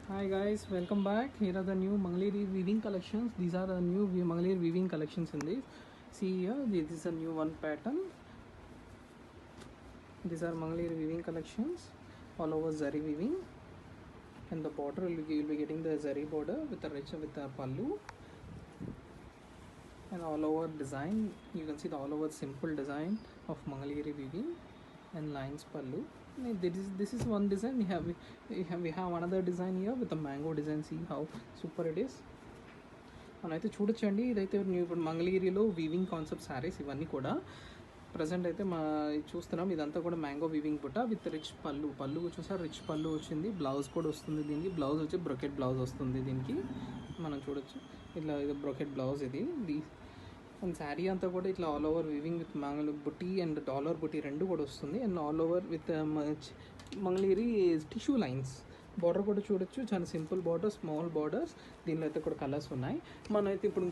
Hi guys, welcome back. Here are the new Mangaliri weaving collections. These are the new Mangaliri weaving collections in this. See here, this is a new one pattern. These are Mangaliri weaving collections, all over zari weaving. And the border you'll be getting the zari border with the pallu. And all over design, you can see the all over simple design of Mangaliri weaving and lines pallu. This is one design. We have another design here with the mango design. See how super it is. మనమైతే చూడొచ్చండి, ఇదైతే ఇప్పుడు మంగళగిరిలో weaving concept saris ఇవన్నీ కూడా present అయితే చూస్తున్నాం. ఇదంతా కూడా మ్యాంగో వీవింగ్ బుట్ట విత్ రిచ్ పళ్ళు చూసారు, రిచ్ పళ్ళు వచ్చింది. బ్లౌజ్ కూడా వస్తుంది దీనికి. బ్లౌజ్ వచ్చి బ్రొకెట్ బ్లౌజ్ వస్తుంది దీనికి. మనం చూడొచ్చు ఇట్లా ఇది బ్రొకెట్ బ్లౌజ్ ఇది. అండ్ శారీ అంతా కూడా ఇట్లా ఆల్ ఓవర్ వీవింగ్ విత్ మంగళ బుట్టి అండ్ డాలర్ బుట్టి రెండు కూడా వస్తుంది. And all over with Mangalagiri tissue lines. Border కూడా చూడొచ్చు, చాలా సింపుల్ బార్డర్, స్మాల్ బార్డర్స్. దీనిలో అయితే కూడా కలర్స్ ఉన్నాయి. మనమైతే ఇప్పుడు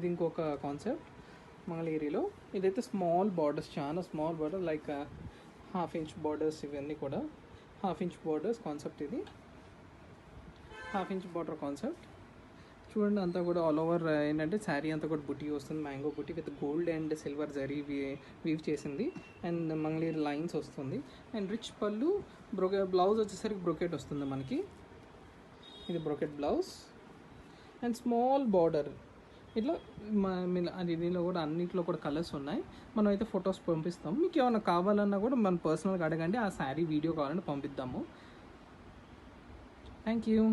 ఇంకొక కాన్సెప్ట్ మంగళగిరిలో. ఇదైతే స్మాల్ బార్డర్స్, చాలా small border, like ½ inch borders. ఇవన్నీ కూడా ½ ఇంచ్ బార్డర్స్ కాన్సెప్ట్. ఇది ½ ఇంచ్ బార్డర్ కాన్సెప్ట్ చూడండి. అంతా కూడా ఆల్ ఓవర్ ఏంటంటే శారీ అంతా కూడా బుట్టి వస్తుంది, మ్యాంగో బుట్టి with gold and silver zari weave చేసింది. అండ్ మంగళగిరి లైన్స్ వస్తుంది. అండ్ రిచ్ పళ్ళు, బ్లౌజ్ వచ్చేసరికి బ్రొకెట్ వస్తుంది మనకి. ఇది brocade blouse and small border. ఇట్లా దీనిలో కూడా అన్నింటిలో కూడా కలర్స్ ఉన్నాయి. మనం అయితే ఫొటోస్ పంపిస్తాం. మీకు ఏమైనా కావాలన్నా కూడా మనం పర్సనల్గా అడగండి, ఆ శారీ వీడియో కావాలని పంపిద్దాము. Thank you.